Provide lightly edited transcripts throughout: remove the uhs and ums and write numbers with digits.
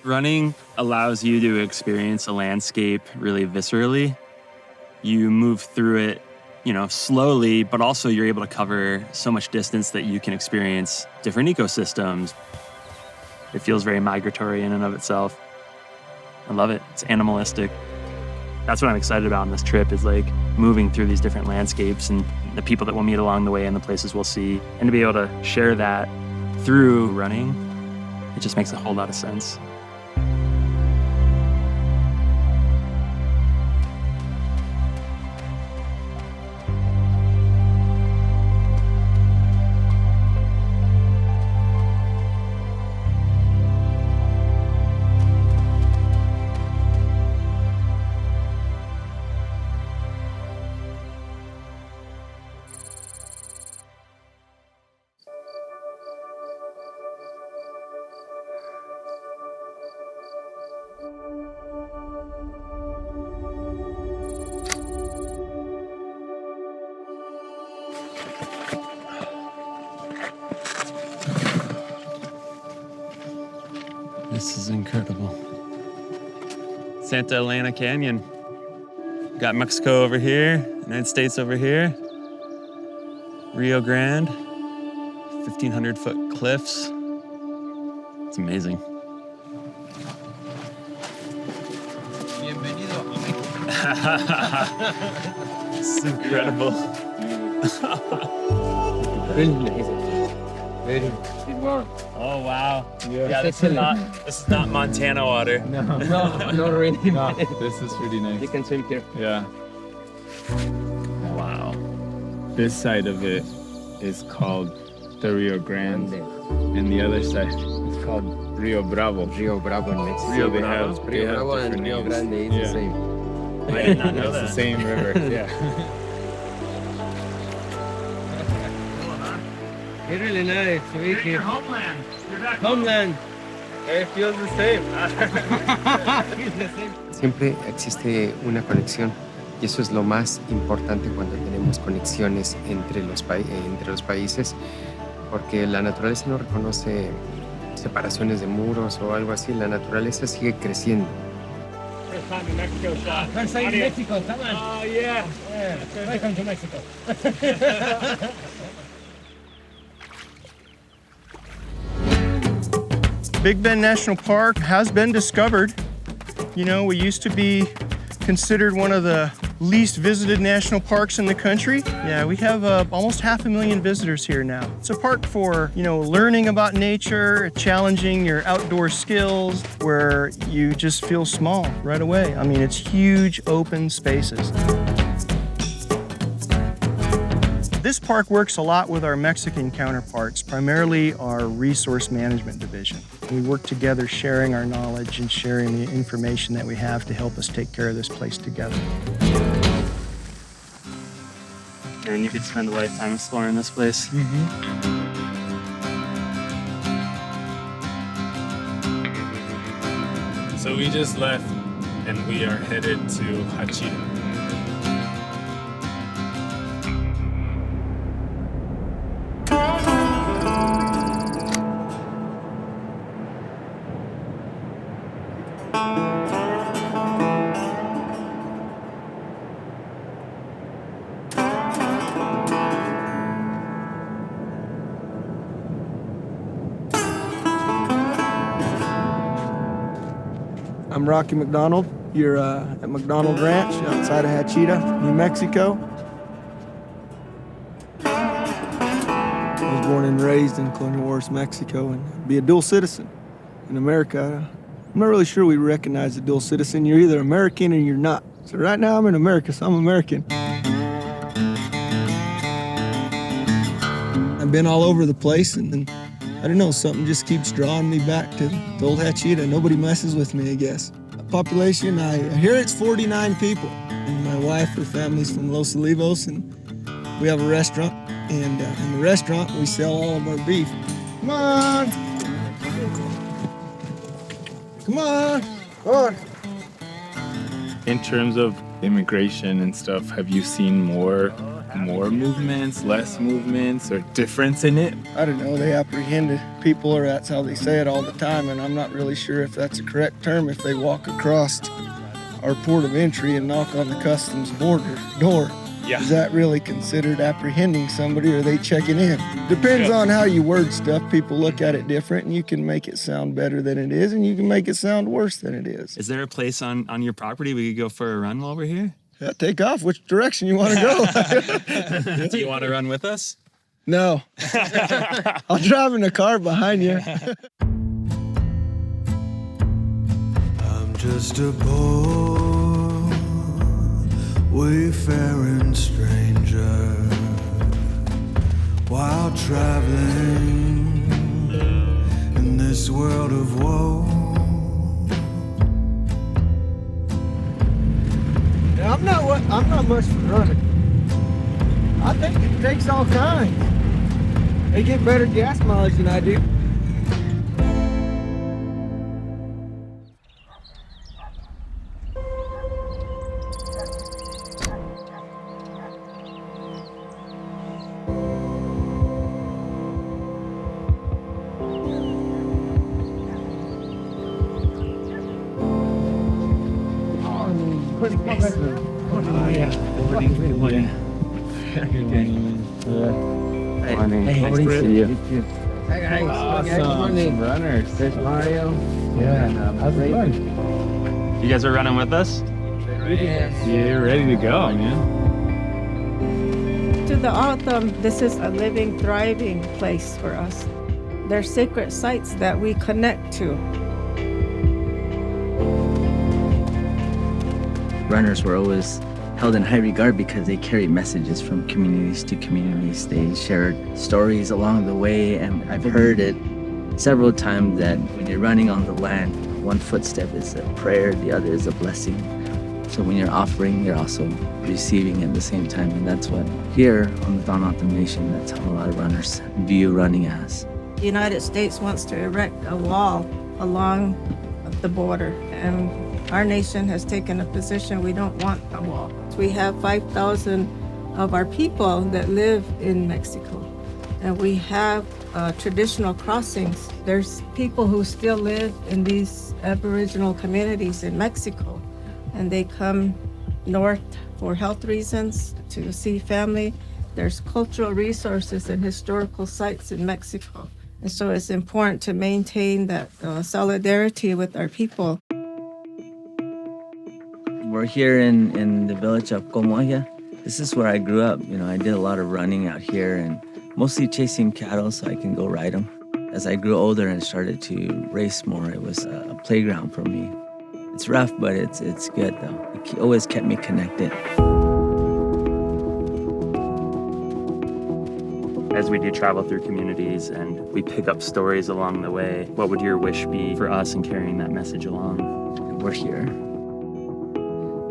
Running allows you to experience a landscape really viscerally. You move through it, slowly, but also you're able to cover so much distance that you can experience different ecosystems. It feels very migratory in and of itself. I love it. It's animalistic. That's what I'm excited about on this trip is like moving through these different landscapes and the people that we'll meet along the way and the places we'll see. And to be able to share that through running, it just makes a whole lot of sense. This is incredible. Santa Elena Canyon. Got Mexico over here, United States over here. Rio Grande, 1,500-foot cliffs. It's amazing. Bienvenido a Mexico. It's incredible. Very nice. Very warm. Oh wow. Yeah, this is not Montana water. No, not really. No, this is really nice. You can swim here. Yeah. Wow. This side of it is called the Rio Grande, and the other side is called Rio Bravo. Rio Bravo in Mexico. Rio They Bravo? have Rio Bravo and different Rio names. Grande is the Yeah. same. I did not know It's that. the same river. Yeah. It's really nice to be here. Homeland. You're back Homeland. It feels the same. Siempre existe una conexión y eso es lo más importante cuando tenemos conexiones entre los países, porque la naturaleza no reconoce separaciones de muros o algo así, la naturaleza sigue creciendo. First time in Mexico, Sean. First time in Mexico, come on. Oh, yeah. Welcome to Mexico. Big Bend National Park has been discovered. You know, we used to be considered one of the least visited national parks in the country. Yeah, we have almost 500,000 visitors here now. It's a park for, learning about nature, challenging your outdoor skills, where you just feel small right away. I mean, it's huge open spaces. This park works a lot with our Mexican counterparts, primarily our resource management division. We work together sharing our knowledge and sharing the information that we have to help us take care of this place together. And you could spend a lifetime exploring this place. So we just left, and we are headed to Hachita. I'm Rocky McDonald. You're at McDonald Ranch outside of Hachita, New Mexico. I was born and raised in Colonial Wars, Mexico, and be a dual citizen in America. I'm not really sure we recognize a dual citizen. You're either American or you're not. So right now I'm in America, so I'm American. I've been all over the place, and I don't know, something just keeps drawing me back to the old Hachita. Nobody messes with me, I guess. Population, I hear it's 49 people. And my wife, her family's from Los Olivos, and we have a restaurant. And in the restaurant, we sell all of our beef. Come on! Come on! Come on! In terms of immigration and stuff, have you seen more like more movements, less movements, or difference in it? I don't know, they apprehended people, or that's how they say it all the time, and I'm not really sure if that's a correct term. If they walk across our port of entry and knock on the customs border door, is that really considered apprehending somebody, or are they checking in? Depends on how you word stuff. People look at it different, and you can make it sound better than it is, and you can make it sound worse than it is. Is there a place on your property we could go for a run while we're here? Yeah, take off. Which direction you want to go? Do you want to run with us? No. I'll drive in the car behind you. I'm just a poor wayfaring stranger while traveling in this world of woe. I'm not much for running. I think it takes all kinds. They get better gas mileage than I do. Awesome. Runners. There's Mario. Yeah. How's it going? You guys are running with us? Yeah, you're ready to go, man. To the autumn, this is a living, thriving place for us. They're sacred sites that we connect to. Runners were always held in high regard because they carried messages from communities to communities. They shared stories along the way, and I've heard it several times that when you're running on the land, one footstep is a prayer, the other is a blessing. So when you're offering, you're also receiving at the same time, and that's what here on the Vanuatu Nation, that's how a lot of runners view running as. The United States wants to erect a wall along the border, and our nation has taken a position we don't want a wall. We have 5,000 of our people that live in Mexico, and we have traditional crossings. There's people who still live in these Aboriginal communities in Mexico, and they come north for health reasons, to see family. There's cultural resources and historical sites in Mexico. And so it's important to maintain that solidarity with our people. We're here in the village of Comoya. This is where I grew up. You know, I did a lot of running out here and mostly chasing cattle so I can go ride them. As I grew older and started to race more, it was a playground for me. It's rough, but it's good though. It always kept me connected. As we do travel through communities and we pick up stories along the way, what would your wish be for us in carrying that message along? We're here.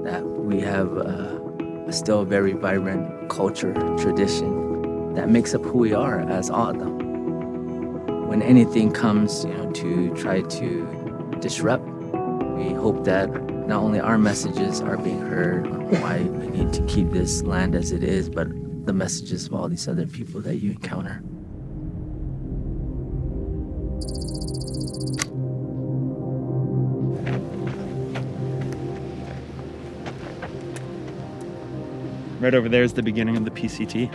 That we have still a very vibrant culture, tradition that makes up who we are as O'odham. When anything comes, to try to disrupt, we hope that not only our messages are being heard on why we need to keep this land as it is, but the messages of all these other people that you encounter. Right over there is the beginning of the PCT.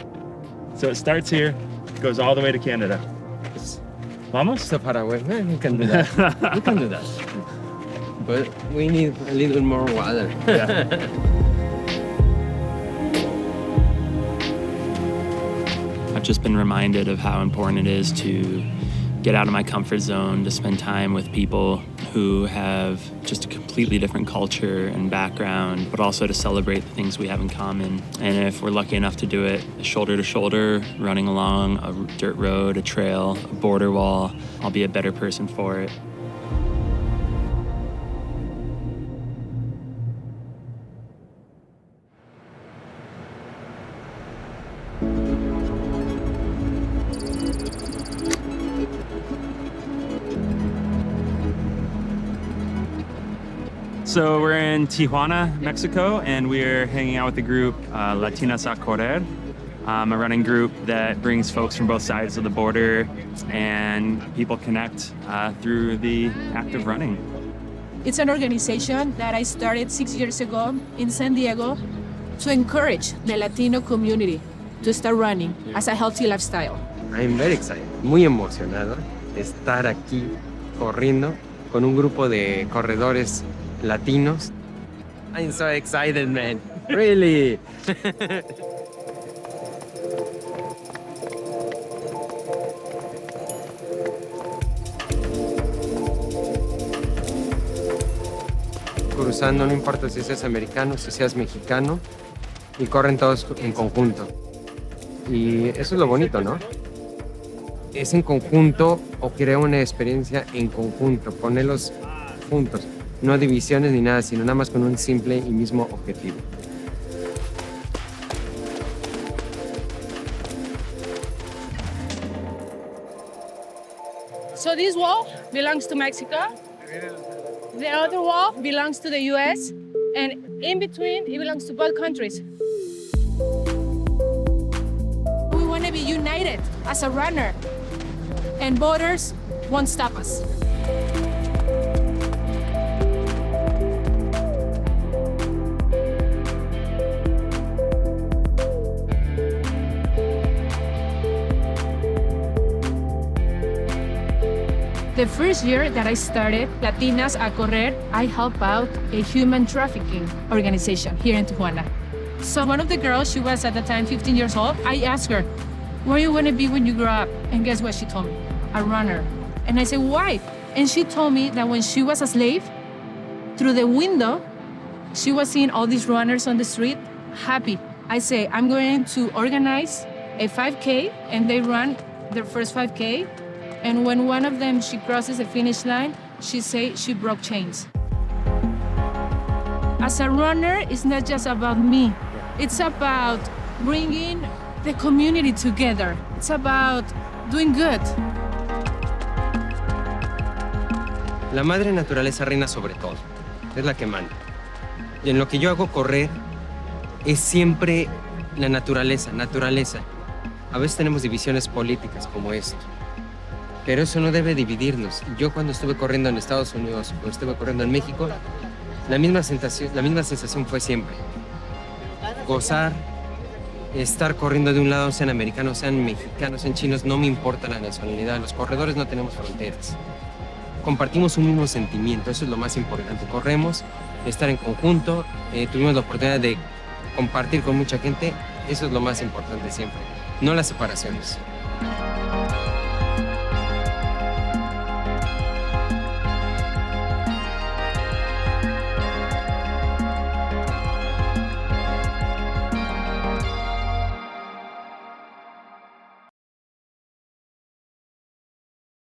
So it starts here, goes all the way to Canada. Vamos? So far away. We can do that. We can do that. But we need a little more water. Yeah. I've just been reminded of how important it is to get out of my comfort zone, to spend time with people who have just a completely different culture and background, but also to celebrate the things we have in common. And if we're lucky enough to do it shoulder to shoulder, running along a dirt road, a trail, a border wall, I'll be a better person for it. So we're in Tijuana, Mexico, and we're hanging out with the group Latinas a Correr. A running group that brings folks from both sides of the border, and people connect through the act of running. It's an organization that I started 6 years ago in San Diego to encourage the Latino community to start running as a healthy lifestyle. I'm very excited, muy emocionado de estar aquí corriendo con un grupo de corredores latinos. I'm so excited, man. Really. Cruzando, no importa si seas americano, si seas mexicano, y corren todos en conjunto. Y eso es lo bonito, ¿no? Es en conjunto o crea una experiencia en conjunto, ponerlos juntos, no divisiones ni nada, sino nada más con un simple y mismo objetivo. So this wall belongs to Mexico. The other wall belongs to the US. And in between, it belongs to both countries. We want to be united as a runner. And borders won't stop us. The first year that I started Latinas a Correr, I helped out a human trafficking organization here in Tijuana. So one of the girls, she was at the time 15 years old, I asked her, "What do you want to be when you grow up?" And guess what she told me? A runner. And I said, "Why?" And she told me that when she was a slave, through the window, she was seeing all these runners on the street, happy. I say, I'm going to organize a 5K, and they run their first 5K. And when one of them, she crosses the finish line, she say she broke chains. As a runner, it's not just about me. It's about bringing the community together. It's about doing good. La madre naturaleza reina sobre todo, es la que manda. Y en lo que yo hago correr es siempre la naturaleza, naturaleza. A veces tenemos divisiones políticas como esto, pero eso no debe dividirnos. Yo cuando estuve corriendo en Estados Unidos, cuando estuve corriendo en México, la misma sensación fue siempre. Gozar, estar corriendo de un lado, sean americanos, sean mexicanos, sean chinos, no me importa la nacionalidad. Los corredores no tenemos fronteras. Compartimos un mismo sentimiento, eso es lo más importante. Corremos, estar en conjunto, tuvimos la oportunidad de compartir con mucha gente, eso es lo más importante siempre, no las separaciones.